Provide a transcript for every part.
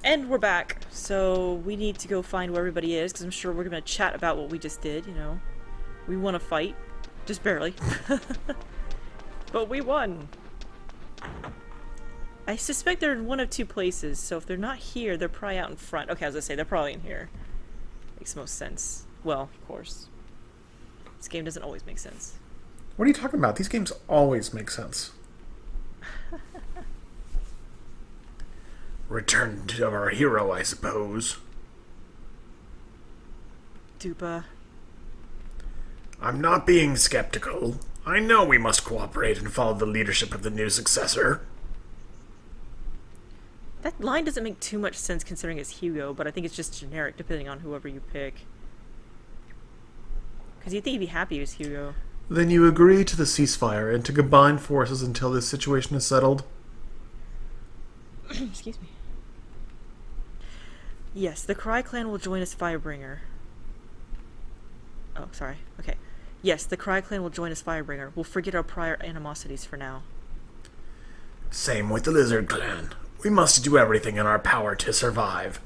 And we're back. So we need to go find where everybody is, because I'm sure we're going to chat about what we just did, you know. We won a fight. Just barely. But we won. I suspect they're in one of two places, so if they're not here, they're probably out in front. Okay, I was going to say, they're probably in here. Makes most sense. Well, of course. This game doesn't always make sense. What are you talking about? These games always make sense. Return to our hero, I suppose. Dupa. I'm not being skeptical. I know we must cooperate and follow the leadership of the new successor. That line doesn't make too much sense considering it's Hugo, but I think it's just generic depending on whoever you pick. Because you'd think he'd be happy it was Hugo. Then you agree to the ceasefire and to combine forces until this situation is settled? Excuse me. Yes, the Cry Clan will join as Firebringer. Oh, sorry. Okay. Yes, the Cry Clan will join as Firebringer. We'll forget our prior animosities for now. Same with the Lizard Clan. We must do everything in our power to survive.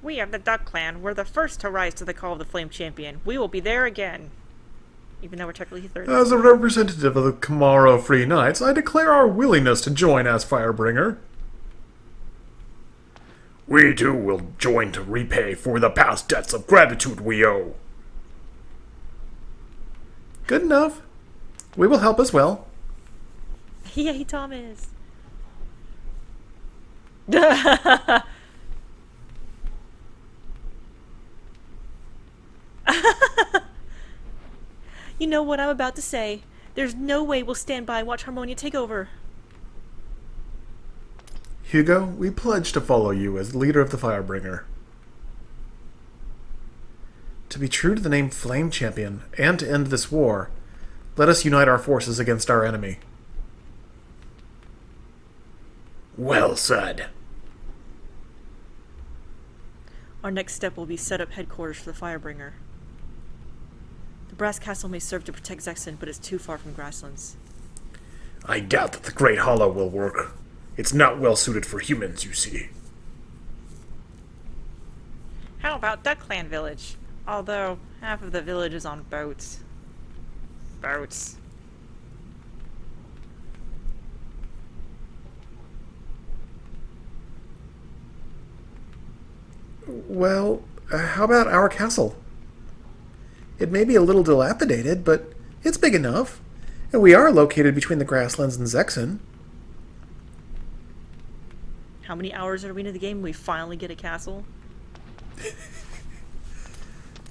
We of the Duck Clan were the first to rise to the call of the Flame Champion. We will be there again. Even though we're technically third. As a representative of the Kamaro Free Knights, I declare our willingness to join as Firebringer. We too will join to repay for the past debts of gratitude we owe. Good enough. We will help as well. Yay, Thomas! You know what I'm about to say. There's no way we'll stand by and watch Harmonia take over. Hugo, we pledge to follow you as leader of the Firebringer. To be true to the name Flame Champion, and to end this war, let us unite our forces against our enemy. Well said. Our next step will be set up headquarters for the Firebringer. The Brass Castle may serve to protect Zexen, but it's too far from Grasslands. I doubt that the Great Hollow will work. It's not well suited for humans, you see. How about Duck Clan Village? Although, half of the village is on boats. Boats. Well, how about our castle? It may be a little dilapidated, but it's big enough. And we are located between the Grasslands and Zexen. How many hours are we into the game? We finally get a castle?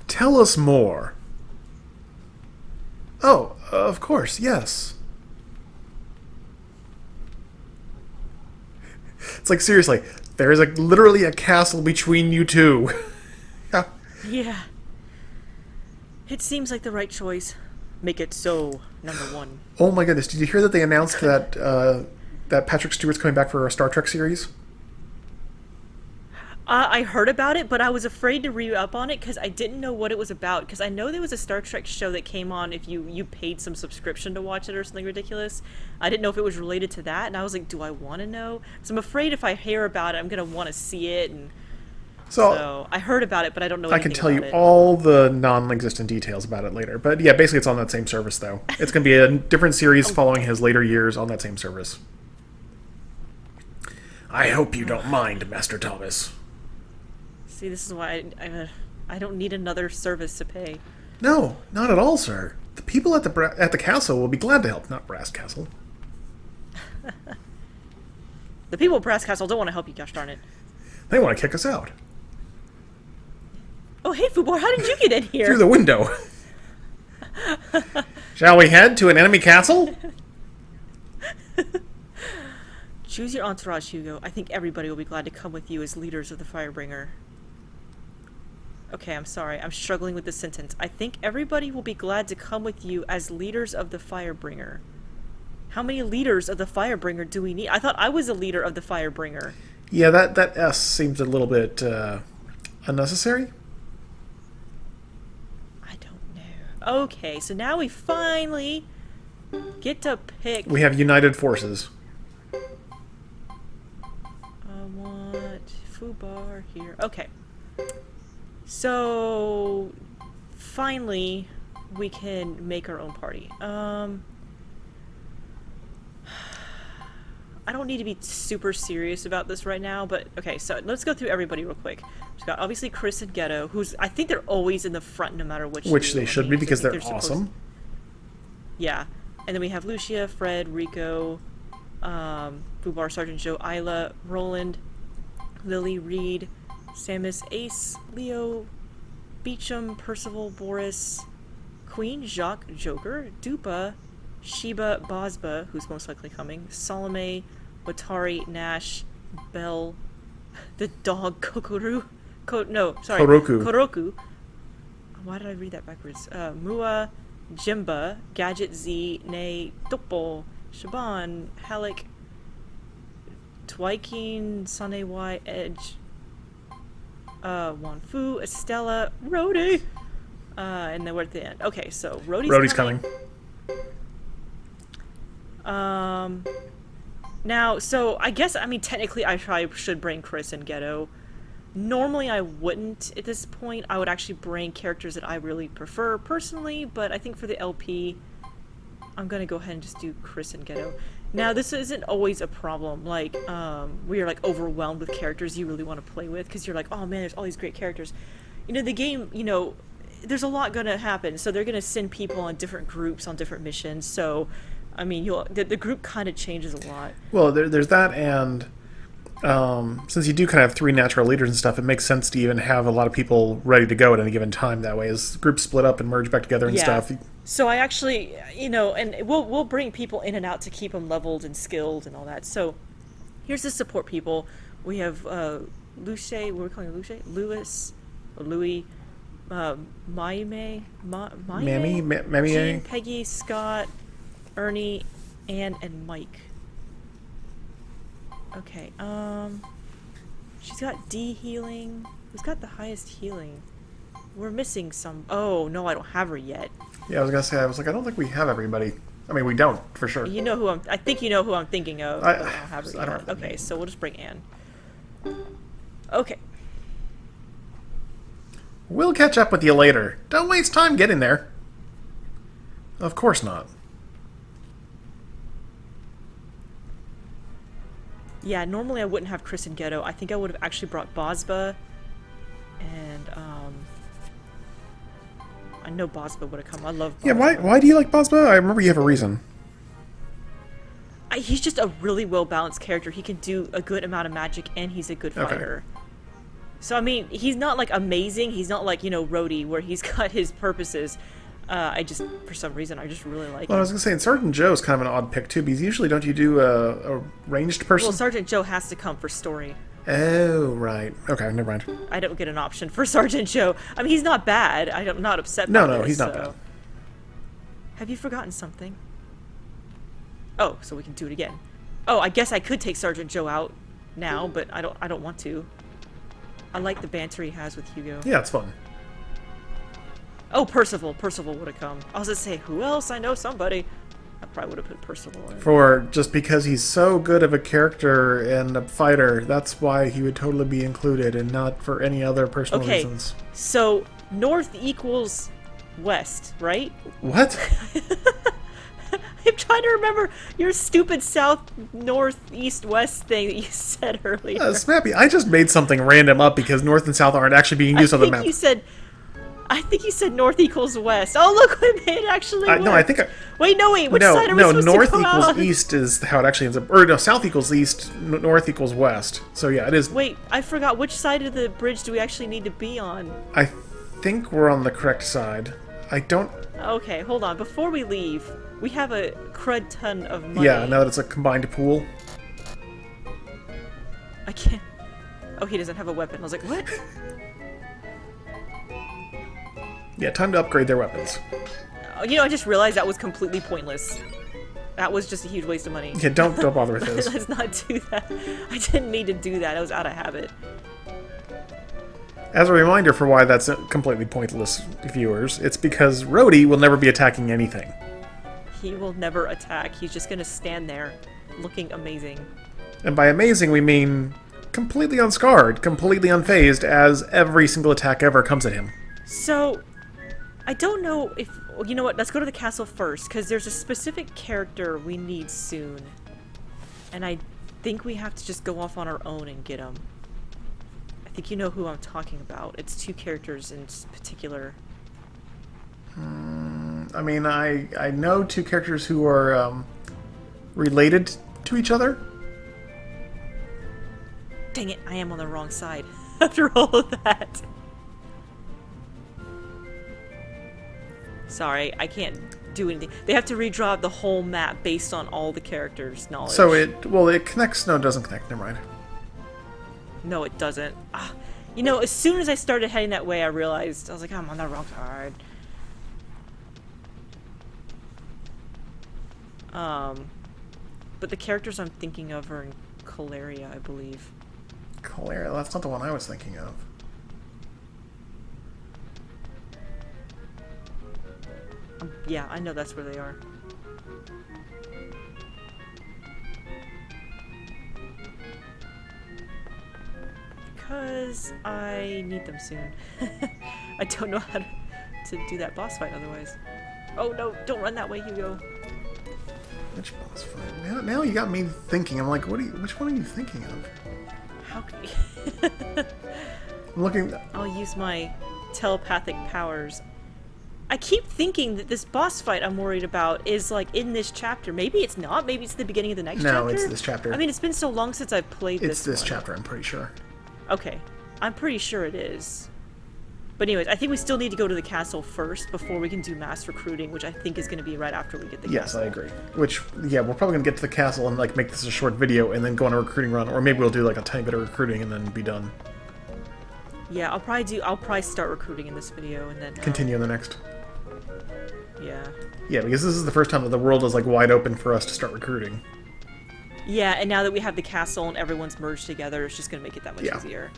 Tell us more. Oh, of course, yes. It's like, seriously, there is literally a castle between you two. Yeah. It seems like the right choice. Make it so, number one. Oh my goodness, did you hear that they announced that that Patrick Stewart's coming back for a Star Trek series? I heard about it, but I was afraid to read up on it because I didn't know what it was about. Because I know there was a Star Trek show that came on if you paid some subscription to watch it or something ridiculous. I didn't know if it was related to that, and I was like, do I want to know? So I'm afraid if I hear about it, I'm going to want to see it. And so I heard about it, but I don't know anything I can tell you it. all the non-existent details about it later. But yeah, basically it's on that same service, though. It's going to be a different series following his later years on that same service. I hope you don't mind, Master Thomas. See, this is why I don't need another service to pay. No, not at all, sir. The people at the castle will be glad to help, not Brass Castle. The people of Brass Castle don't want to help you, gosh darn it. They want to kick us out. Oh, hey, Fubor, how did you get in here? Through the window. Shall we head to an enemy castle? Choose your entourage, Hugo. I think everybody will be glad to come with you as leaders of the Firebringer. Okay, I'm sorry. I'm struggling with this sentence. I think everybody will be glad to come with you as leaders of the Firebringer. How many leaders of the Firebringer do we need? I thought I was a leader of the Firebringer. Yeah, that S seems a little bit unnecessary. I don't know. Okay, so now we finally get to pick... We have united forces. Foobar here. Okay. So finally we can make our own party. I don't need to be super serious about this right now, but okay, so let's go through everybody real quick. We've got obviously Chris and Ghetto, who's I think they're always in the front no matter which. Which they should be because they're awesome. Yeah. And then we have Lucia, Fred, Rico, Foobar, Sergeant Joe, Isla, Roland, Lily, Reed, Samus, Ace, Leo, Beecham, Percival, Boris, Queen, Jacques, Joker, Dupa, Sheba, Bosba, who's most likely coming, Salome, Watari, Nash, Belle, the dog, Kokoro, Koroku. Why did I read that backwards? Mua, Jimba, Gadget Z, Nay, Topo, Shaban, Halleck, Twyking, Sanewai, Edge, Wanfu, Estella, Rhodey, and then we're at the end. Okay, so Rhodey's coming. Now, so I guess, I mean, technically I probably should bring Chris and Ghetto. Normally I wouldn't at this point. I would actually bring characters that I really prefer personally, but I think for the LP, I'm gonna go ahead and just do Chris and Ghetto. Now, this isn't always a problem, like, where you're, like, overwhelmed with characters you really want to play with, because you're like, oh man, there's all these great characters. You know, the game, you know, there's a lot gonna happen, so they're gonna send people on different groups on different missions, so, I mean, the group kind of changes a lot. Well, there's that, and since you do kind of have 3 natural leaders and stuff, it makes sense to even have a lot of people ready to go at any given time that way, as groups split up and merge back together and stuff. So I actually, you know, and we'll bring people in and out to keep them leveled and skilled and all that. So here's the support people. We have Luce, what are we calling her, Luce? Louis, or Louis, Mamie, Jean, Peggy, Scott, Ernie, Anne, and Mike. Okay, she's got D healing. Who's got the highest healing? We're missing some. Oh, no, I don't have her yet. Yeah, I was gonna say, I don't think we have everybody. I mean, we don't, for sure. You know who I think you know who I'm thinking of. I don't have her yet. I don't know. Okay, so we'll just bring Anne. Okay. We'll catch up with you later. Don't waste time getting there. Of course not. Yeah, normally I wouldn't have Chris and Ghetto. I think I would have actually brought Bosba, and I know Bosba would have come. I love Bosba. Yeah, why do you like Bosba? I remember you have a reason. He's just a really well-balanced character. He can do a good amount of magic, and he's a good fighter. Okay. So, I mean, he's not, like, amazing. He's not like, you know, Rhodey, where he's got his purposes. I just, for some reason, I just really like him. I was going to say, and Sergeant Joe's kind of an odd pick, too, because usually don't you do a ranged person? Well, Sergeant Joe has to come for story. Oh, right. Okay, never mind. I don't get an option for Sergeant Joe. I mean, he's not bad. I'm not upset by this. No, he's not bad. Have you forgotten something? Oh, so we can do it again. Oh, I guess I could take Sergeant Joe out now, but I don't want to. I like the banter he has with Hugo. Yeah, it's fun. Oh, Percival. Percival would have come. I was going to say, who else? I know somebody. I probably would have put Percival in. For just because he's so good of a character and a fighter, that's why he would totally be included, and not for any other personal reasons. So north equals west, right? What? I'm trying to remember your stupid south, north, east, west thing that you said earlier. Smappy, I just made something random up because north and south aren't actually being used on the map. I think you said north equals west. Oh, look what it actually was. No, I think... Which side are we supposed north to go equals out? east is how it actually ends up. Or no, south equals east, north equals west. So yeah, it is... Wait, I forgot. Which side of the bridge do we actually need to be on? I think we're on the correct side. I don't... Okay, hold on. Before we leave, we have a crud ton of money. Yeah, now that it's a combined pool. I can't... Oh, he doesn't have a weapon. I was like, what? Yeah, time to upgrade their weapons. You know, I just realized that was completely pointless. That was just a huge waste of money. Yeah, don't bother with this. Let's not do that. I didn't need to do that. I was out of habit. As a reminder for why that's completely pointless, viewers, it's because Rhodey will never be attacking anything. He will never attack. He's just going to stand there looking amazing. And by amazing, we mean completely unscarred, completely unfazed, as every single attack ever comes at him. So, I don't know if... You know what, let's go to the castle first, because there's a specific character we need soon. And I think we have to just go off on our own and get him. I think you know who I'm talking about. It's two characters in particular. I mean, I know two characters who are related to each other. Dang it, I am on the wrong side after all of that. Sorry, I can't do anything. They have to redraw the whole map based on all the characters' knowledge. So it connects. No, it doesn't connect. Never mind. No, it doesn't. You know, as soon as I started heading that way, I realized, I was like, I'm on the wrong side. But the characters I'm thinking of are in Caleria, I believe. Caleria? That's not the one I was thinking of. Yeah, I know that's where they are. Because I need them soon. I don't know how to do that boss fight otherwise. Oh no, don't run that way, Hugo. Which boss fight? Now you got me thinking. I'm like, which one are you thinking of? How could you... I'm looking... I'll use my telepathic powers. I keep thinking that this boss fight I'm worried about is like in this chapter. Maybe it's not. Maybe it's the beginning of the next chapter. No, it's this chapter. I mean, it's been so long since I've played this. It's this one. chapter, I'm pretty sure. Okay. I'm pretty sure it is. But anyways, I think we still need to go to the castle first before we can do mass recruiting, which I think is going to be right after we get the castle. Yes, I agree. Which, yeah, we're probably going to get to the castle and like make this a short video and then go on a recruiting run. Or maybe we'll do like a tiny bit of recruiting and then be done. Yeah, I'll probably start recruiting in this video and then... Continue in the next. Yeah. Yeah, because this is the first time that the world is like wide open for us to start recruiting. Yeah, and now that we have the castle and everyone's merged together, it's just going to make it that much easier.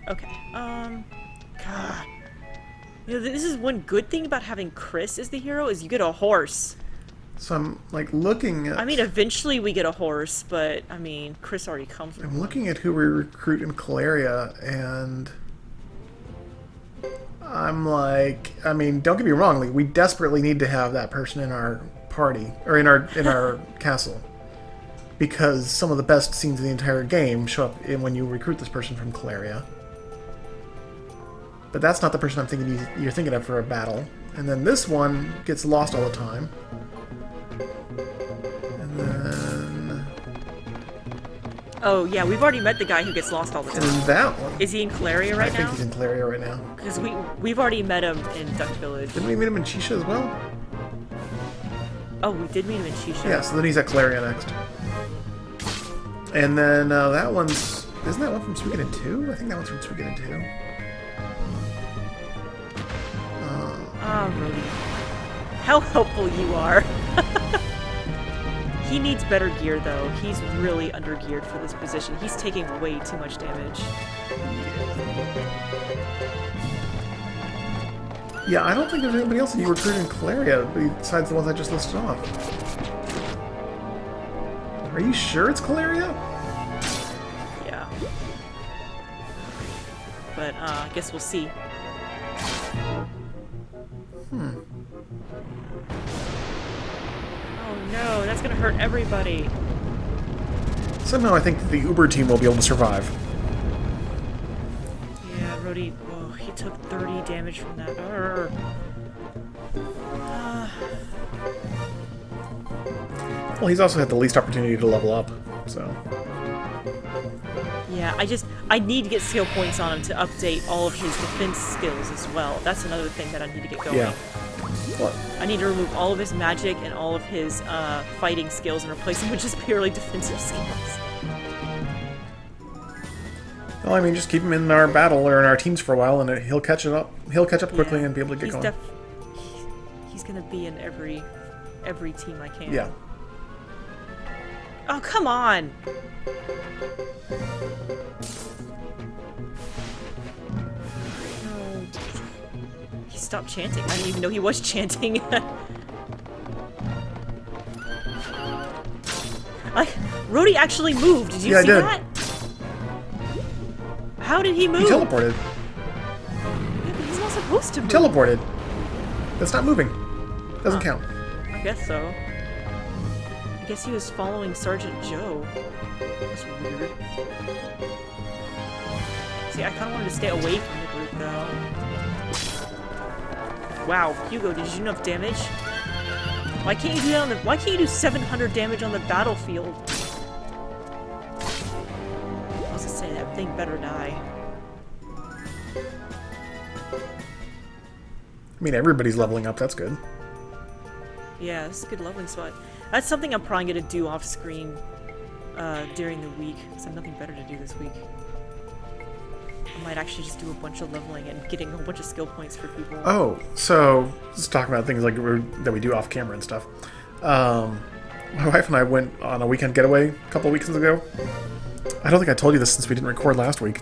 Okay, God. You know, this is one good thing about having Chris as the hero, is you get a horse. So I'm, like, looking at... I mean, eventually we get a horse, but, I mean, Chris already comes with I'm one. looking at who we recruit in Caleria, and... I'm like... I mean, don't get me wrong, like, we desperately need to have that person in our party, or in our castle. Because some of the best scenes in the entire game show up when you recruit this person from Caleria. But that's not the person I'm thinking you're thinking of for a battle. And then this one gets lost all the time. And then... Oh, yeah, we've already met the guy who gets lost all the And time. then that one... Is he in Caleria right I now? think he's in Caleria right now. Because we've already met him in Duck Village. Didn't we meet him in Shisha as well? Oh, we did meet him in Shisha. Yeah, so then he's at Caleria next. And then that one's... Isn't that one from Suikoden 2? I think that one's from Suikoden 2. Oh, Rody. How helpful you are. He needs better gear, though. He's really under-geared for this position. He's taking way too much damage. Yeah, I don't think there's anybody else that you recruit in Caleria besides the ones I just listed off. Are you sure it's Caleria? Yeah. But, I guess we'll see. Oh no, that's gonna hurt everybody. Somehow I think the Uber team will be able to survive. Yeah, Rhodey, oh, he took 30 damage from that. Well, he's also had the least opportunity to level up, so... Yeah, I need to get skill points on him to update all of his defense skills as well. That's another thing that I need to get going. Yeah. What? I need to remove all of his magic and all of his fighting skills and replace them with just purely defensive skills. Well, I mean, just keep him in our battle or in our teams for a while, and he'll catch it up. He'll catch up quickly and be able to get going. He's gonna be in every team I can. Yeah. Oh, come on! No. He stopped chanting. I didn't even know he was chanting. Rhodey actually moved. Did you Yeah, I see did. that? How did he move? He teleported. Yeah, but he's not supposed to move. Teleported. That's not moving. Doesn't count. I guess so. I guess he was following Sergeant Joe. That's weird. See, I kind of wanted to stay away from the group, though. Wow, Hugo, did you do enough damage? Why can't you do that on the? Why can't you do 700 damage on the battlefield? I was gonna say that thing better die. I mean, everybody's leveling up. That's good. Yeah, this is a good leveling spot. That's something I'm probably gonna do off screen during the week, because I have nothing better to do this week. I might actually just do a bunch of leveling and getting a whole bunch of skill points for people. Oh, so let's talk about things like that we do off camera and stuff. My wife and I went on a weekend getaway a couple weekends ago. I don't think I told you this since we didn't record last week.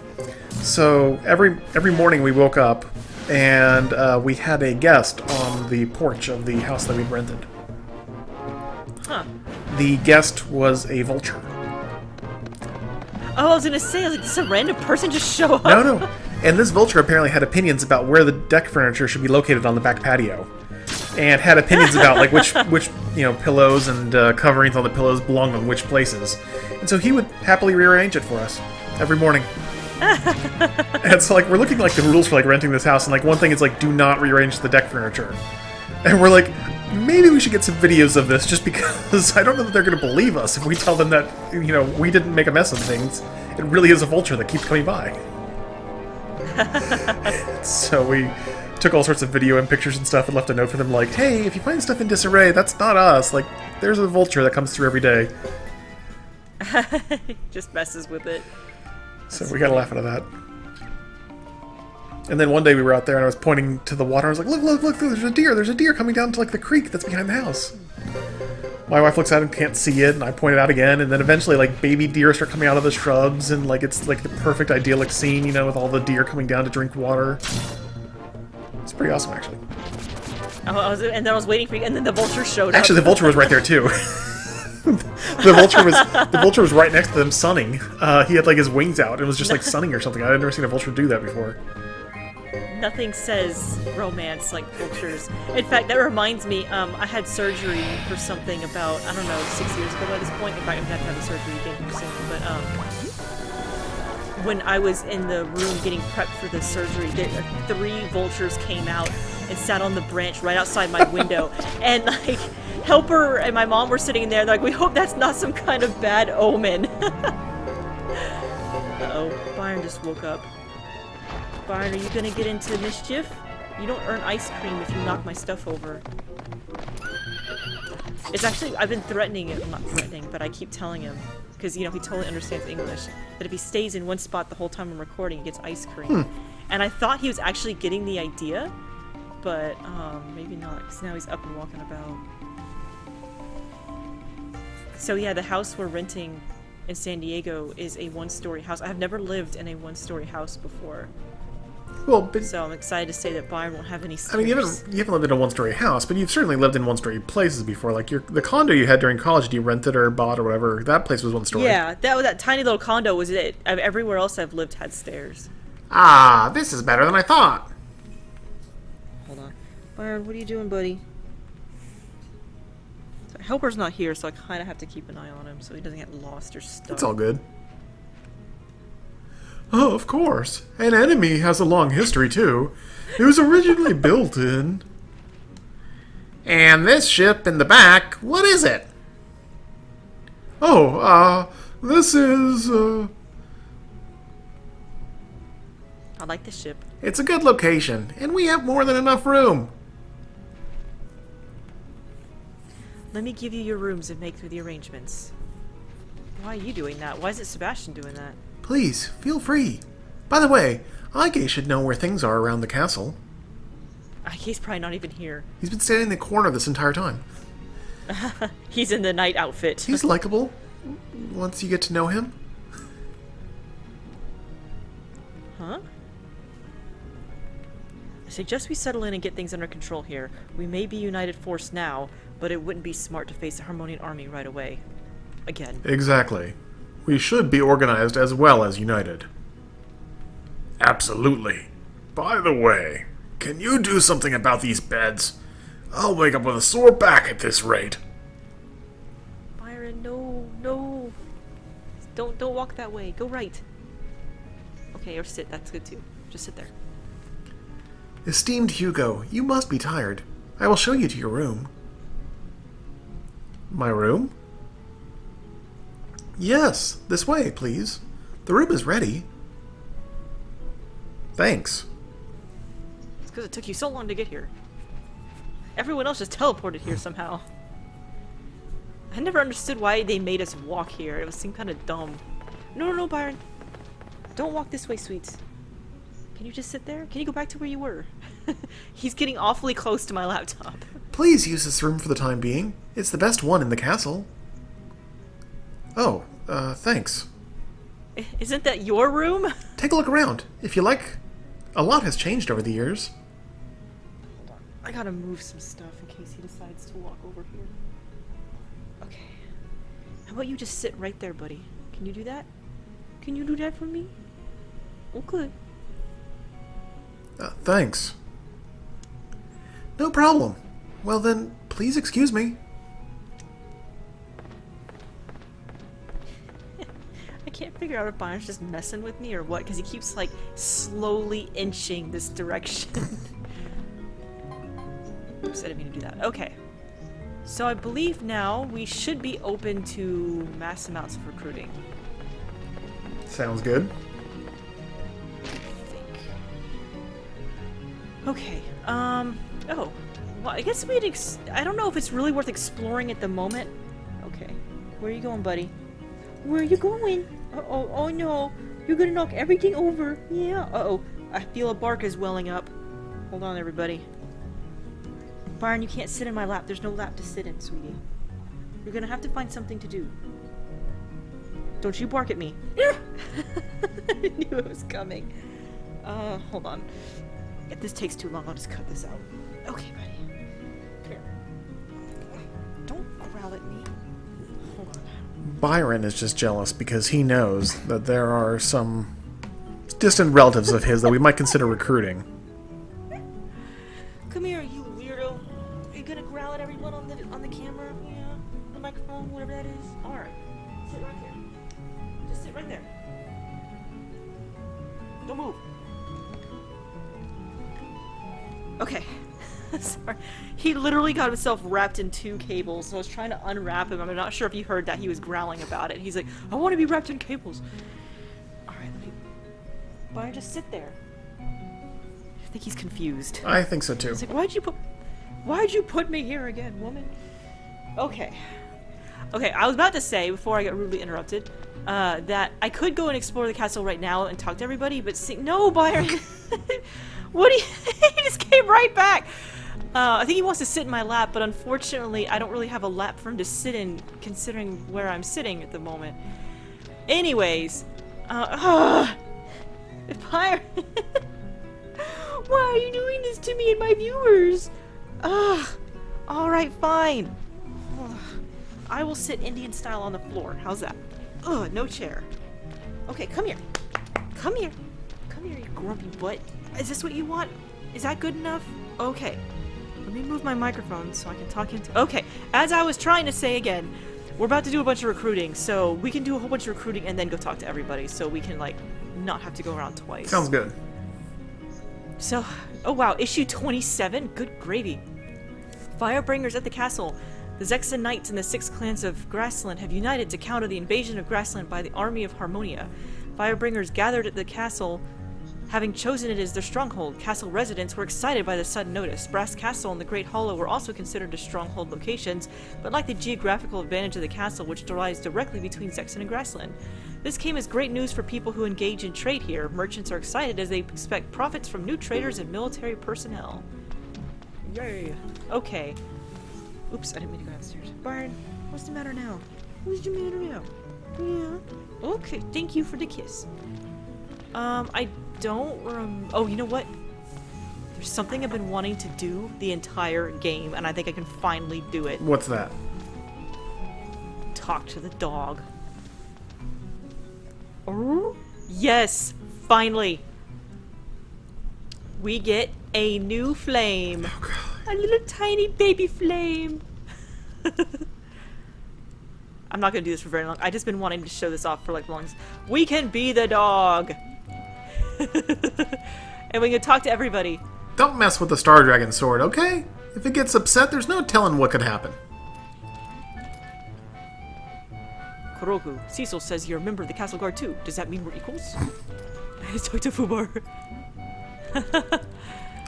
So every morning we woke up and we had a guest on the porch of the house that we'd rented. Huh. The guest was a vulture. Oh, I was gonna say, I was like, does a random person just show up? No. And this vulture apparently had opinions about where the deck furniture should be located on the back patio. And had opinions about like which pillows and coverings on the pillows belonged on which places. And so he would happily rearrange it for us every morning. And so like we're looking like the rules for like renting this house, and like one thing is like do not rearrange the deck furniture. And we're like, maybe we should get some videos of this just because I don't know that they're going to believe us if we tell them that, we didn't make a mess of things. It really is a vulture that keeps coming by. So we took all sorts of video and pictures and stuff and left a note for them like, hey, if you find stuff in disarray, that's not us. Like, there's a vulture that comes through every day. Just messes with it. So we gotta laugh out of that. And then one day we were out there and I was pointing to the water. I was like, look, there's a deer. There's a deer coming down to like the creek that's behind the house. My wife looks at it and can't see it, and I point it out again, and then eventually like baby deer start coming out of the shrubs, and like it's like the perfect idyllic scene, with all the deer coming down to drink water. It's pretty awesome, actually. And then I was waiting for you, and then the vulture showed up. Actually, the vulture was right there too. The vulture was right next to them sunning. He had like his wings out and was just like sunning or something. I'd never seen a vulture do that before. Nothing says romance like vultures. In fact, that reminds me, I had surgery for something about, I don't know, 6 years ago by this point. In fact, I'm going to have the surgery again here soon. But when I was in the room getting prepped for the surgery, 3 vultures came out and sat on the branch right outside my window. And like, Helper and my mom were sitting there, like, we hope that's not some kind of bad omen. Uh-oh, Byron just woke up. Byron, are you gonna get into mischief? You don't earn ice cream if you knock my stuff over. It's actually, I've been threatening him, not threatening, but I keep telling him, because, he totally understands English, that if he stays in one spot the whole time I'm recording, he gets ice cream. And I thought he was actually getting the idea, but maybe not, because now he's up and walking about. So yeah, the house we're renting in San Diego is a 1-story house. I've never lived in a 1-story house before. Well, but, So I'm excited to say that Byron won't have any stairs. I mean, you haven't lived in a 1-story house, but you've certainly lived in 1-story places before. Like the condo you had during college, you rented or bought or whatever, that place was 1-story. Yeah, that tiny little condo was it. Everywhere else I've lived had stairs. Ah, this is better than I thought. Hold on. Byron, what are you doing, buddy? So, Helper's not here, so I kind of have to keep an eye on him so he doesn't get lost or stuck. It's all good. Oh, of course. An enemy has a long history, too. It was originally built in... And this ship in the back, what is it? Oh, this is, I like this ship. It's a good location, and we have more than enough room. Let me give you your rooms and make through the arrangements. Why are you doing that? Why isn't Sebastian doing that? Please, feel free. By the way, Ike should know where things are around the castle. He's probably not even here. He's been standing in the corner this entire time. He's in the night outfit. He's likable once you get to know him. Huh? I suggest we settle in and get things under control here. We may be united force now, but it wouldn't be smart to face a Harmonian army right away. again. Exactly. We should be organized as well as united. Absolutely. By the way, can you do something about these beds? I'll wake up with a sore back at this rate. Byron, no, no. Don't walk that way. Go right. Okay, or sit. That's good too. Just sit there. Esteemed Hugo, you must be tired. I will show you to your room. My room? Yes, this way, please. The room is ready. Thanks. It's because it took you so long to get here. Everyone else just teleported here somehow. I never understood why they made us walk here. It seemed kind of dumb. No, Byron. Don't walk this way, sweets. Can you just sit there? Can you go back to where you were? He's getting awfully close to my laptop. Please use this room for the time being. It's the best one in the castle. Oh, thanks. Isn't that your room? Take a look around, if you like. A lot has changed over the years. Hold on. I gotta move some stuff in case he decides to walk over here. Okay. How about you just sit right there, buddy? Can you do that? Can you do that for me? Okay. Thanks. No problem. Well then, please excuse me. I can't figure out if Byron's just messing with me or what, because he keeps, like, slowly inching this direction. Oops, I didn't mean to do that. Okay. So I believe now we should be open to mass amounts of recruiting. Sounds good. I think. Okay, oh. Well, I guess I don't know if it's really worth exploring at the moment. Okay. Where are you going, buddy? Where are you going? Uh-oh, oh no. You're gonna knock everything over. Yeah, uh-oh. I feel a bark is welling up. Hold on, everybody. Byron, you can't sit in my lap. There's no lap to sit in, sweetie. You're gonna have to find something to do. Don't you bark at me. I knew it was coming. Hold on. If this takes too long, I'll just cut this out. Okay, buddy. Come here. Don't growl at me. Hold on. Byron is just jealous because he knows that there are some distant relatives of his that we might consider recruiting. Come here, you weirdo. Are you gonna growl at everyone on the camera? Yeah, the microphone, whatever that is. All right, sit right there. Just sit right there. Don't move. Okay. Sorry. He literally got himself wrapped in 2 cables, so I was trying to unwrap him. I'm not sure if you heard that. He was growling about it. He's like, I want to be wrapped in cables. Alright, Byron, just sit there. I think he's confused. I think so too. He's like, why'd you put me here again, woman? Okay. Okay, I was about to say, before I got rudely interrupted, that I could go and explore the castle right now and talk to everybody, but no, Byron! What he just came right back! I think he wants to sit in my lap, but unfortunately, I don't really have a lap for him to sit in, considering where I'm sitting at the moment. Anyways, Byron! Why are you doing this to me and my viewers? Alright, fine. I will sit Indian style on the floor. How's that? Ugh, no chair. Okay, come here. Come here. Come here, you grumpy butt. Is this what you want? Is that good enough? Okay. Let me move my microphone so I can talk into... Okay, as I was trying to say again, we're about to do a bunch of recruiting, so we can do a whole bunch of recruiting and then go talk to everybody, so we can, like, not have to go around twice. Sounds good. So, oh wow, issue 27? Good gravy. Firebringers at the castle. The Zexan Knights and the 6 clans of Grassland have united to counter the invasion of Grassland by the army of Harmonia. Firebringers gathered at the castle, having chosen it as their stronghold. Castle residents were excited by the sudden notice. Brass Castle and the Great Hollow were also considered as stronghold locations, but lacked the geographical advantage of the castle, which lies directly between Zexan and Grassland. This came as great news for people who engage in trade here. Merchants are excited as they expect profits from new traders and military personnel. Yay. Okay. Oops, I didn't mean to go downstairs. Byron, what's the matter now? What's the matter now? Yeah. Okay, thank you for the kiss. I don't oh, you know what? There's something I've been wanting to do the entire game, and I think I can finally do it. What's that? talk to the dog. Oh, yes, finally. We get a new flame. Oh, God. A little tiny baby flame. I'm not gonna do this for very long. I just been wanting to show this off for like long. We can be the dog. And we can talk to everybody. Don't mess with the Star Dragon sword, okay? If it gets upset, there's no telling what could happen. Kuroku, Cecil says you're a member of the Castle Guard too. Does that mean we're equals? Let's talk to Fubar.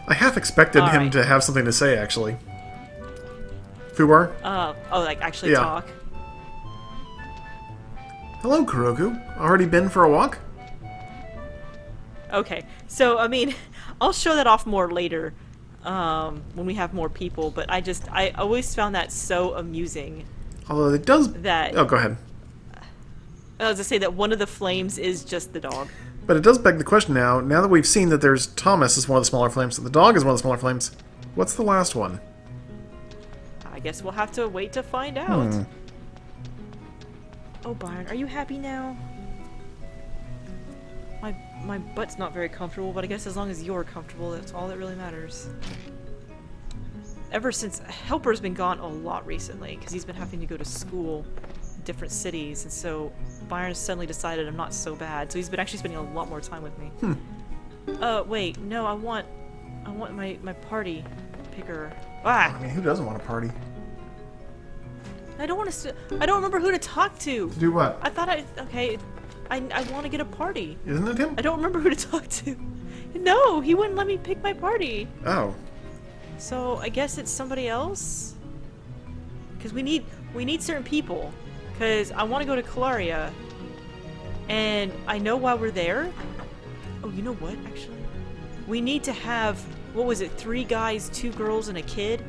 I half expected him Alright. to have something to say, actually. Fubar? Oh, like actually Yeah. talk? Hello, Kuroku. Already been for a walk? Okay, so, I mean, I'll show that off more later, when we have more people, but I always found that so amusing Although it does... that... Oh, go ahead. I was to say that one of the flames is just the dog. But it does beg the question now that we've seen that there's Thomas as one of the smaller flames, and the dog is one of the smaller flames, what's the last one? I guess we'll have to wait to find out. Hmm. Oh, Byron, are you happy now? My butt's not very comfortable, but I guess as long as you're comfortable, that's all that really matters. Ever since Helper's been gone a lot recently, because he's been having to go to school in different cities, and so Byron suddenly decided I'm not so bad, so he's been actually spending a lot more time with me. Wait, no, I want my party picker. Ah! I mean, who doesn't want a party? I don't want to. I don't remember who to talk to. Do what? I thought okay. I want to get a party. Isn't it him? I don't remember who to talk to. No, he wouldn't let me pick my party. Oh. So I guess it's somebody else. Because we need certain people. Because I want to go to Calaria, and I know why we're there. Oh, you know what? Actually, we need to have, what was it? 3 guys, 2 girls, and a kid.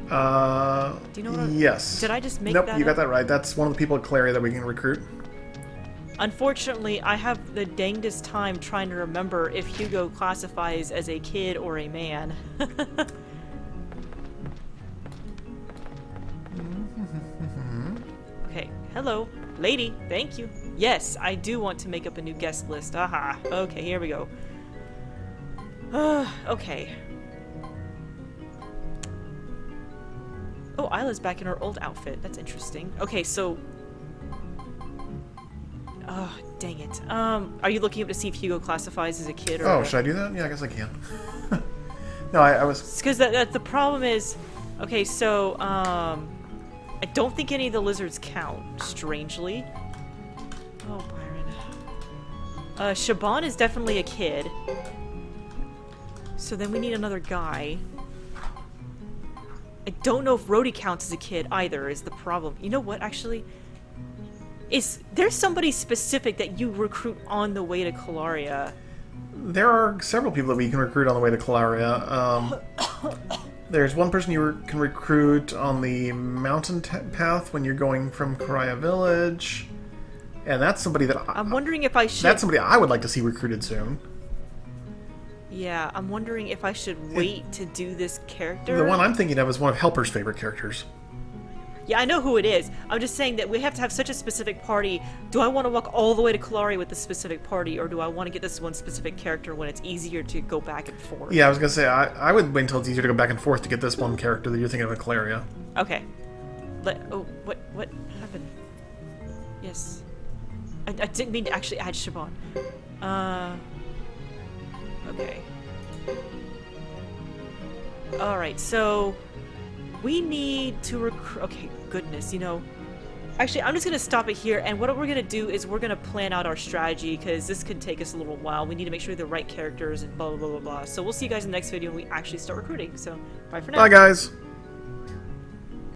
Do you know what? Yes. Did I just make nope, that you got up? that right. That's one of the people at Claria that we can recruit. Unfortunately, I have the dangest time trying to remember if Hugo classifies as a kid or a man. Okay, hello. Lady, thank you. Yes, I do want to make up a new guest list. Aha. Okay, here we go. Okay. Oh, Isla's back in her old outfit. That's interesting. Okay, so... Oh, dang it. Are you looking up to see if Hugo classifies as a kid or... Oh, should I do that? Yeah, I guess I can. No, I was... Because that the problem is... Okay, so, I don't think any of the lizards count, strangely. Oh, Byron. Shaban is definitely a kid. So then we need another guy. I don't know if Rhodey counts as a kid either, is the problem. You know what, actually? Is there somebody specific that you recruit on the way to Calaria? There are several people that we can recruit on the way to Calaria. There's one person you can recruit on the mountain path when you're going from Karaya Village. And that's somebody that... I'm wondering if I should... That's somebody I would like to see recruited soon. Yeah, I'm wondering if I should wait to do this character. The one I'm thinking of is one of Helper's favorite characters. Yeah, I know who it is. I'm just saying that we have to have such a specific party. Do I want to walk all the way to Calaria with this specific party, or do I want to get this one specific character when it's easier to go back and forth? Yeah, I was going to say, I would wait until it's easier to go back and forth to get this one character that you're thinking of in Calaria. Okay. What happened? Yes. I didn't mean to actually add Shaban. Okay. Alright, so... We need to recruit... Okay, goodness, you know... Actually, I'm just going to stop it here, and what we're going to do is we're going to plan out our strategy, because this could take us a little while. We need to make sure we have the right characters and blah, blah, blah, blah, blah. So we'll see you guys in the next video when we actually start recruiting. So, bye for now. Bye, guys!